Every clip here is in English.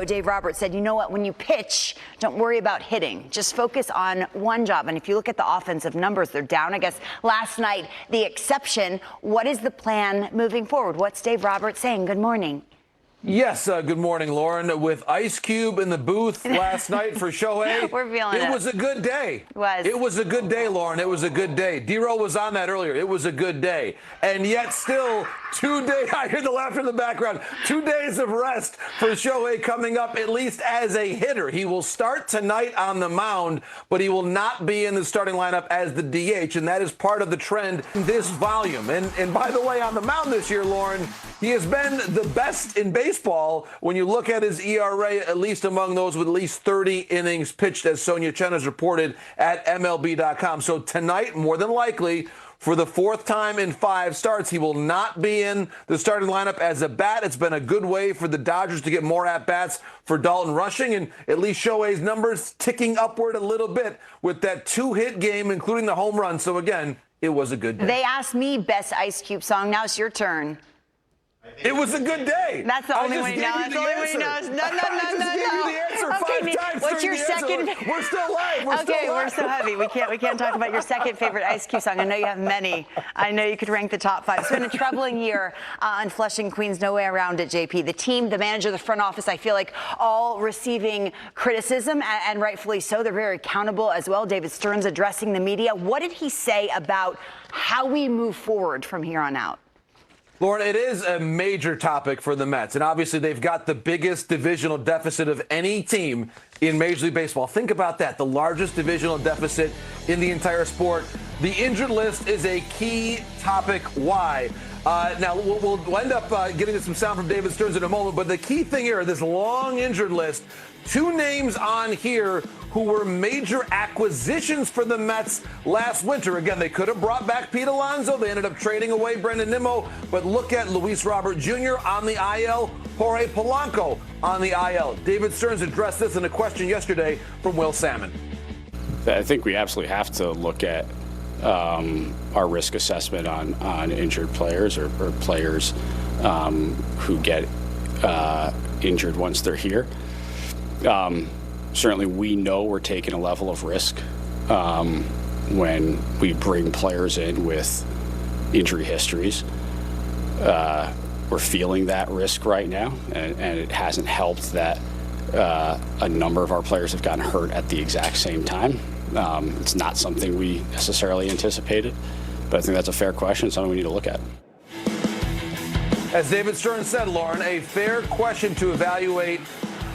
Dave Roberts said, you know what, when you pitch, don't worry about hitting. Just focus on one job. And if you look at the offensive numbers, they're down. I guess last night, the exception. What is the plan moving forward? What's Dave Roberts saying? Good morning. Yes, good morning, Lauren. With Ice Cube in the booth last night for Shohei, we're feeling it. It was a good day. It was a good day, Lauren. It was a good day. DeRosa was on that earlier. It was a good day. And yet still 2 days, I hear the laughter in the background, 2 days of rest for Shohei coming up, at least as a hitter. He will start tonight on the mound, but he will not be in the starting lineup as the DH, and that is part of the trend in this volume. And by the way, on the mound this year, Lauren, he has been the best in baseball when you look at his ERA, at least among those with at least 30 innings pitched, as Sonia Chen has reported at MLB.com. So tonight, more than likely, for the fourth time in 5 starts, he will not be in the starting lineup as a bat. It's been a good way for the Dodgers to get more at-bats for Dalton Rushing, and at least Shohei's numbers ticking upward a little bit with that 2-hit game, including the home run. So again, it was a good day. They asked me best Ice Cube song. Now it's your turn. It was a good day. That's the only one he knows. That's the only one he knows. No. What's your second? We're still live. We're so heavy. We can't talk about your second favorite Ice Cube song. I know you have many. I know you could rank the top 5. It's been a troubling year in Flushing, Queens. No way around it, JP. The team, the manager, the front office, I feel like all receiving criticism, and rightfully so. They're very accountable as well. David Stearns addressing the media. What did he say about how we move forward from here on out? Lauren, it is a major topic for the Mets, and obviously they've got the biggest divisional deficit of any team in Major League Baseball. Think about that, the largest divisional deficit in the entire sport. The injured list is a key topic. Why? Now, we'll end up getting some sound from David Stearns in a moment, but the key thing here, this long injured list, 2 names on here who were major acquisitions for the Mets last winter. Again, they could have brought back Pete Alonso. They ended up trading away Brendan Nimmo. But look at Luis Robert Jr. on the IL, Jorge Polanco on the IL. David Stearns addressed this in a question yesterday from Will Salmon. I think we absolutely have to look at our risk assessment on injured players or players who get injured once they're here. Certainly, we know we're taking a level of risk when we bring players in with injury histories. We're feeling that risk right now, and it hasn't helped that a number of our players have gotten hurt at the exact same time. It's not something we necessarily anticipated, but I think that's a fair question, something we need to look at. As David Stearns said, Lauren, a fair question to evaluate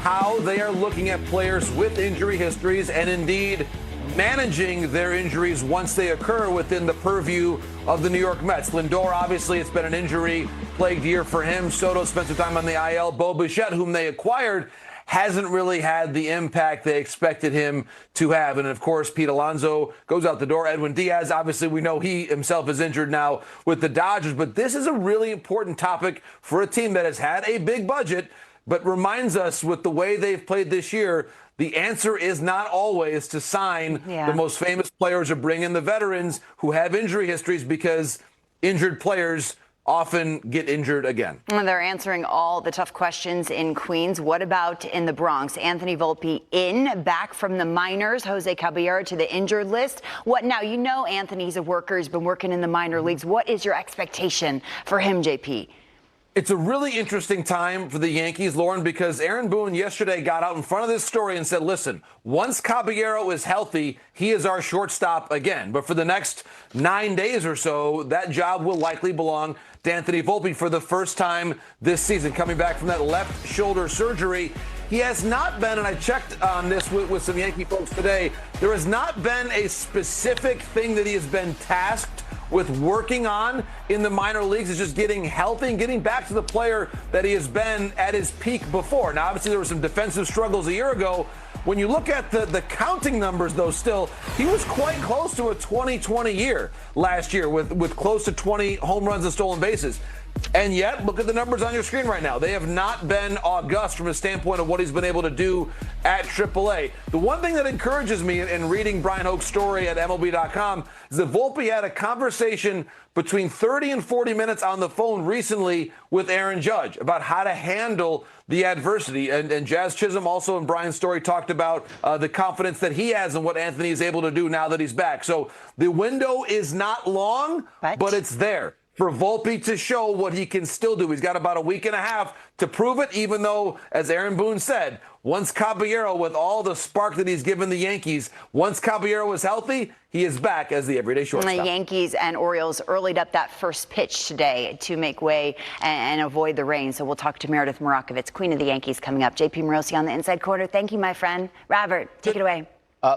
how they are looking at players with injury histories and indeed managing their injuries once they occur within the purview of the New York Mets. Lindor, obviously, it's been an injury-plagued year for him. Soto spent some time on the IL. Bo Bichette, whom they acquired, hasn't really had the impact they expected him to have. And, of course, Pete Alonso goes out the door. Edwin Diaz, obviously, we know he himself is injured now with the Dodgers. But this is a really important topic for a team that has had a big budget, but reminds us with the way they've played this year, the answer is not always to sign the most famous players or bring in the veterans who have injury histories, because injured players often get injured again. And they're answering all the tough questions in Queens. What about in the Bronx? Anthony Volpe back from the minors. Jose Caballero to the injured list. What now? You know Anthony's a worker. He's been working in the minor leagues. What is your expectation for him, JP? It's a really interesting time for the Yankees, Lauren, because Aaron Boone yesterday got out in front of this story and said, listen, once Caballero is healthy, he is our shortstop again. But for the next 9 days or so, that job will likely belong to Anthony Volpe for the first time this season, coming back from that left shoulder surgery. He has not been, and I checked on this with some Yankee folks today, there has not been a specific thing that he has been tasked with working on in the minor leagues. Is just getting healthy and getting back to the player that he has been at his peak before. Now, obviously, there were some defensive struggles a year ago. When you look at the counting numbers, though, still, he was quite close to a 2020 year last year with close to 20 home runs and stolen bases. And yet, look at the numbers on your screen right now. They have not been august from a standpoint of what he's been able to do at AAA. The one thing that encourages me in reading Brian Hoke's story at MLB.com is that Volpe had a conversation between 30 and 40 minutes on the phone recently with Aaron Judge about how to handle the adversity. And Jazz Chisholm also in Brian's story talked about the confidence that he has in what Anthony is able to do now that he's back. So the window is not long, but it's there for Volpe to show what he can still do. He's got about a week and a half to prove it, even though, as Aaron Boone said, once Caballero, with all the spark that he's given the Yankees, once Caballero is healthy, he is back as the everyday shortstop. The Yankees and Orioles earlied up that first pitch today to make way and avoid the rain. So we'll talk to Meredith Marakovitz, Queen of the Yankees, coming up. JP Morosi on the Inside Corner. Thank you, my friend. Robert, take it away.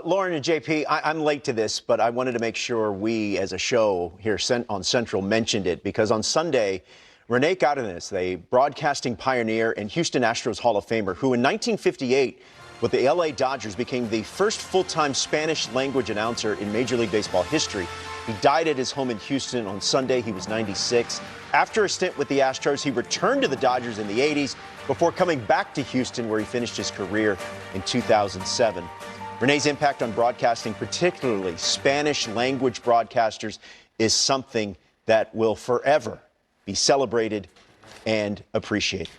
Lauren and JP, I'm late to this, but I wanted to make sure we, as a show here on Central, mentioned it, because on Sunday, Rene Cardenas, the broadcasting pioneer and Houston Astros Hall of Famer, who in 1958 with the LA Dodgers became the first full-time Spanish-language announcer in Major League Baseball history. He died at his home in Houston on Sunday. He was 96. After a stint with the Astros, he returned to the Dodgers in the 80s before coming back to Houston, where he finished his career in 2007. Rene's impact on broadcasting, particularly Spanish-language broadcasters, is something that will forever be celebrated and appreciated.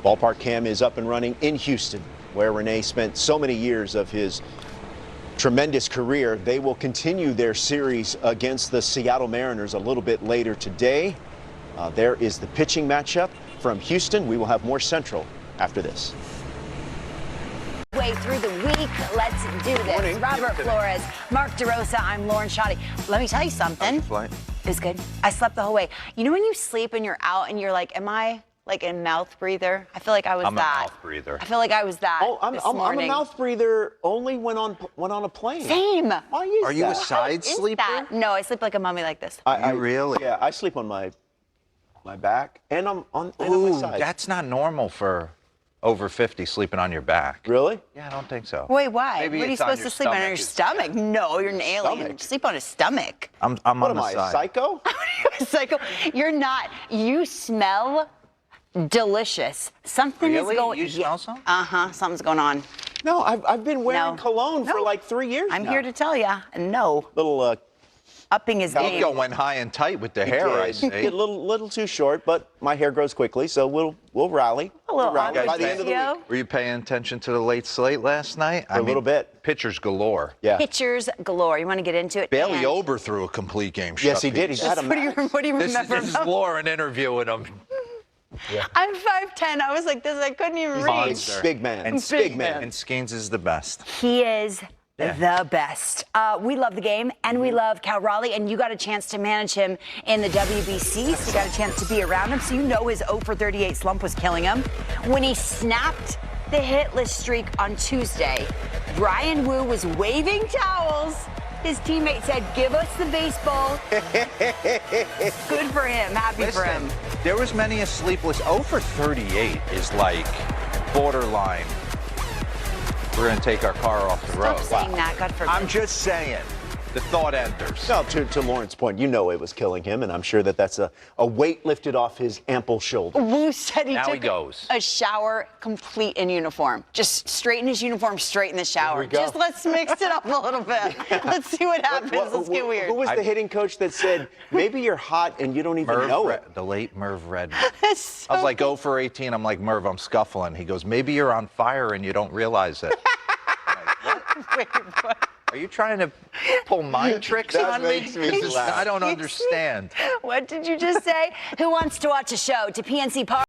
Ballpark Cam is up and running in Houston, where Rene spent so many years of his tremendous career. They will continue their series against the Seattle Mariners a little bit later today. There is the pitching matchup from Houston. We will have more Central after this. Way through the week, let's do this. Morning. Robert Flores, Mark DeRosa, I'm Lauren Shoddy. Let me tell you something. Flight. It was good. I slept the whole way. You know when you sleep and you're out and you're like, am I like a mouth breather? I feel like I was I'm that. a mouth breather. I feel like I was that. Oh, I'm this a morning. mouth breather only when on a plane. Same. Why is Are you that? a side Is sleeper? that? No, I sleep like a mummy like this. You really? Yeah, I sleep on my back and on my Ooh, side. that's not normal for over 50 sleeping on your back. Really? Yeah, I don't think so. Wait, why? Maybe what are you it's on supposed to your sleep on? stomach. Your stomach? No, you're an alien. Stomach. Sleep on a stomach. I'm What on am the I, side. psycho? Psycho. You're not. You smell delicious. Something Really? is going. You smell something? Something's going on. No, I've been wearing No. cologne for No. like 3 years I'm now. here to tell you. No. Little Upping his game. Nico went high and tight with the hair, I see. Get a little too short, but my hair grows quickly, so we'll rally. A little We'll rally awkward by the end of the ratio. week. Were you paying attention to the late slate last night? A little bit. Pitchers galore. Yeah. Pictures galore. You want to get into it? Bailey And- Ober threw a complete game. Yes, he shut did. piece. He's had a What do you This remember? is about- Lauren interviewing him. I'm 5'10". I was like this. I couldn't even reach. Monster. Big man. And Big man. And Skeens is the best. He is the best. We love the game, and we love Cal Raleigh, and you got a chance to manage him in the WBC, so you got a chance to be around him, so you know his 0 for 38 slump was killing him. When he snapped the hitless streak on Tuesday, Brian Wu was waving towels. His teammate said, give us the baseball. Good for him. Happy for him. There was many a sleepless. 0 for 38 is like borderline. We're going to take our car off the road. Stop saying that. God forbid. I'm just saying. The thought enters. No, to Lauren's point, you know it was killing him, and I'm sure that's a weight lifted off his ample shoulder. Wu said he Now took he goes. a shower complete in uniform. Just straighten his uniform, straight in the shower. we go. Just let's mix it up a little bit. Let's see what happens. Let's get weird. Who was the hitting coach that said, maybe you're hot and you don't even know it? The late Merv Redmond. That's I was so like 0 for 18. I'm like, Merv, I'm scuffling. He goes, maybe you're on fire and you don't realize it. Wait, what? Are you trying to pull mind tricks That on me? makes me This is- laugh. I don't understand. What did you just say? Who wants to watch a show? To PNC Park.